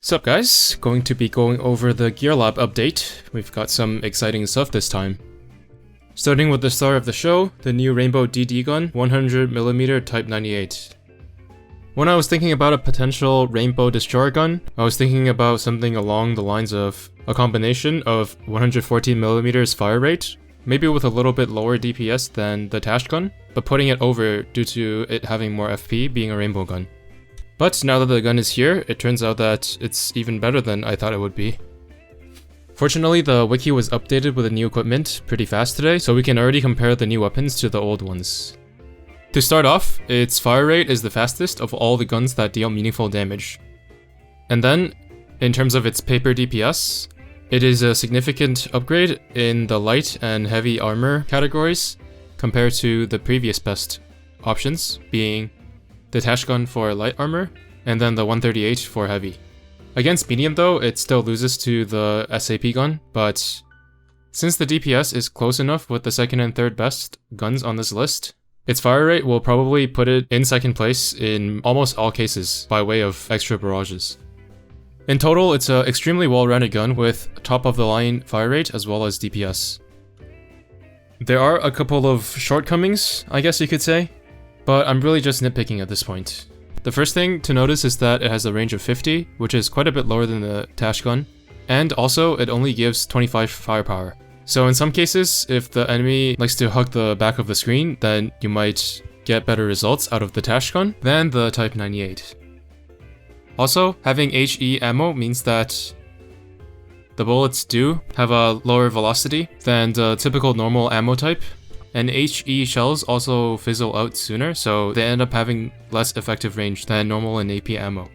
Sup guys, going to be going over the Gear Lab update. We've got some exciting stuff this time. Starting with the star of the show, the new Rainbow DD gun, 100mm Type 98. When I was thinking about a potential Rainbow Destroyer gun, I was thinking about something along the lines of a combination of 114mm fire rate, maybe with a little bit lower DPS than the Tash gun, but putting it over due to it having more FP being a Rainbow gun. But now that the gun is here, it turns out that it's even better than I thought it would be. Fortunately, the wiki was updated with the new equipment pretty fast today, so we can already compare the new weapons to the old ones. To start off, its fire rate is the fastest of all the guns that deal meaningful damage. And then, in terms of its paper DPS, it is a significant upgrade in the light and heavy armor categories compared to the previous best options, being the Tash gun for light armor, and then the 138 for heavy. Against medium though, it still loses to the SAP gun, but since the DPS is close enough with the second and third best guns on this list, its fire rate will probably put it in second place in almost all cases by way of extra barrages. In total, it's an extremely well-rounded gun with top-of-the-line fire rate as well as DPS. There are a couple of shortcomings, I guess you could say, but I'm really just nitpicking at this point. The first thing to notice is that it has a range of 50, which is quite a bit lower than the Tash gun, and also it only gives 25 firepower. So in some cases, if the enemy likes to hug the back of the screen, then you might get better results out of the Tash gun than the Type 98. Also, having HE ammo means that the bullets do have a lower velocity than the typical normal ammo type, and HE shells also fizzle out sooner, so they end up having less effective range than normal and AP ammo.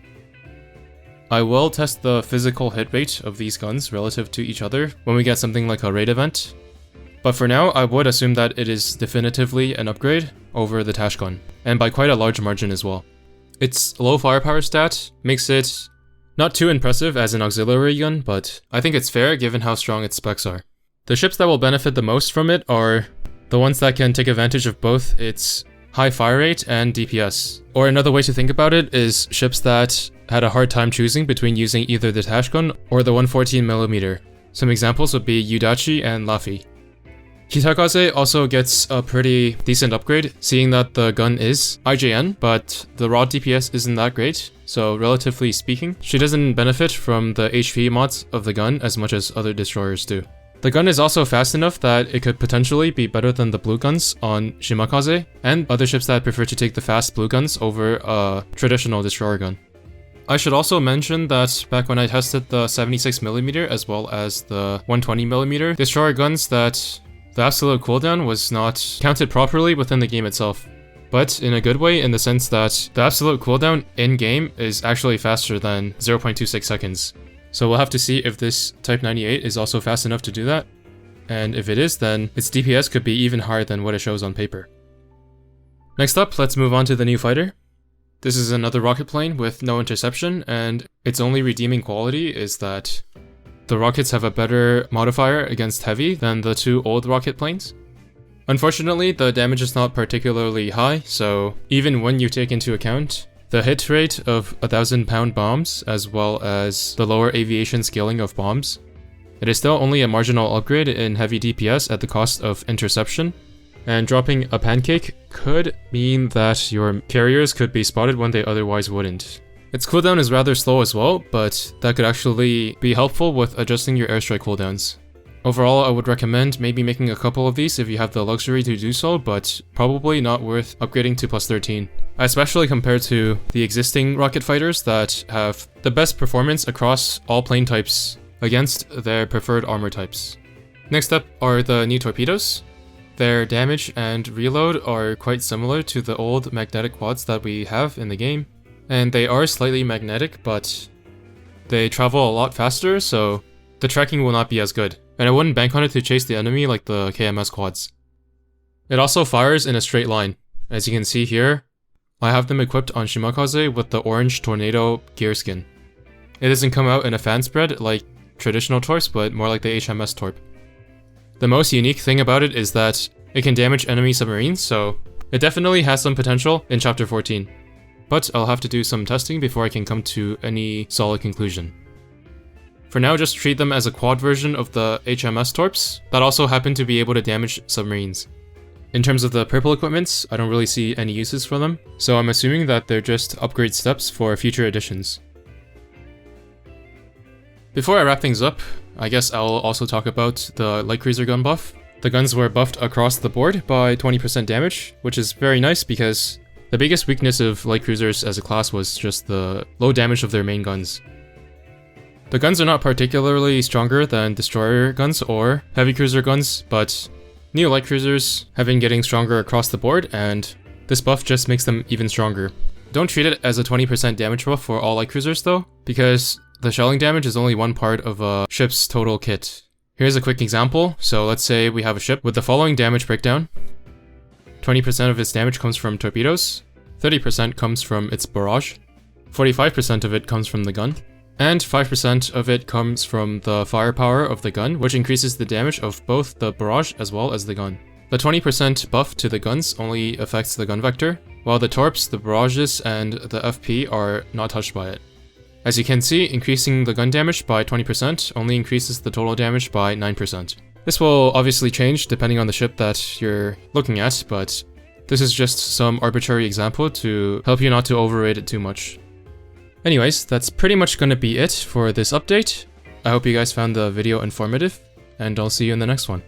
I will test the physical hit rate of these guns relative to each other when we get something like a raid event, but for now I would assume that it is definitively an upgrade over the Tash gun, and by quite a large margin as well. Its low firepower stat makes it not too impressive as an auxiliary gun, but I think it's fair given how strong its specs are. The ships that will benefit the most from it are the ones that can take advantage of both its high fire rate and DPS. Or another way to think about it is ships that had a hard time choosing between using either the Tash gun or the 114mm. Some examples would be Yudachi and Laffy. Kitakaze also gets a pretty decent upgrade, seeing that the gun is IJN, but the raw DPS isn't that great, so relatively speaking, she doesn't benefit from the HP mods of the gun as much as other destroyers do. The gun is also fast enough that it could potentially be better than the blue guns on Shimakaze, and other ships that prefer to take the fast blue guns over a traditional destroyer gun. I should also mention that back when I tested the 76mm as well as the 120mm destroyer guns, that the absolute cooldown was not counted properly within the game itself. But in a good way, in the sense that the absolute cooldown in-game is actually faster than 0.26 seconds. So we'll have to see if this Type 98 is also fast enough to do that, and if it is, then its DPS could be even higher than what it shows on paper. Next up, let's move on to the new fighter. This is another rocket plane with no interception, and its only redeeming quality is that the rockets have a better modifier against heavy than the two old rocket planes. Unfortunately, the damage is not particularly high, so even when you take into account the hit rate of 1,000-pound bombs, as well as the lower aviation scaling of bombs, it is still only a marginal upgrade in heavy DPS at the cost of interception, and dropping a pancake could mean that your carriers could be spotted when they otherwise wouldn't. Its cooldown is rather slow as well, but that could actually be helpful with adjusting your airstrike cooldowns. Overall, I would recommend maybe making a couple of these if you have the luxury to do so, but probably not worth upgrading to plus 13. Especially compared to the existing rocket fighters that have the best performance across all plane types against their preferred armor types. Next up are the new torpedoes. Their damage and reload are quite similar to the old magnetic quads that we have in the game, and they are slightly magnetic, but they travel a lot faster, so the tracking will not be as good, and I wouldn't bank on it to chase the enemy like the KMS quads. It also fires in a straight line. As you can see here, I have them equipped on Shimakaze with the orange tornado gear skin. It doesn't come out in a fan spread like traditional torps, but more like the HMS torp. The most unique thing about it is that it can damage enemy submarines, so it definitely has some potential in Chapter 14. but I'll have to do some testing before I can come to any solid conclusion. For now, just treat them as a quad version of the HMS torps that also happen to be able to damage submarines. In terms of the purple equipments, I don't really see any uses for them, so I'm assuming that they're just upgrade steps for future editions. Before I wrap things up, I guess I'll also talk about the light cruiser gun buff. The guns were buffed across the board by 20% damage, which is very nice because the biggest weakness of light cruisers as a class was just the low damage of their main guns. The guns are not particularly stronger than destroyer guns or heavy cruiser guns, but Neo light cruisers have been getting stronger across the board, and this buff just makes them even stronger. Don't treat it as a 20% damage buff for all light cruisers though, because the shelling damage is only one part of a ship's total kit. Here's a quick example. So let's say we have a ship with the following damage breakdown. 20% of its damage comes from torpedoes, 30% comes from its barrage, 45% of it comes from the gun, and 5% of it comes from the firepower of the gun, which increases the damage of both the barrage as well as the gun. The 20% buff to the guns only affects the gun vector, while the torps, the barrages, and the FP are not touched by it. As you can see, increasing the gun damage by 20% only increases the total damage by 9%. This will obviously change depending on the ship that you're looking at, but this is just some arbitrary example to help you not to overrate it too much. Anyways, that's pretty much gonna be it for this update. I hope you guys found the video informative, and I'll see you in the next one.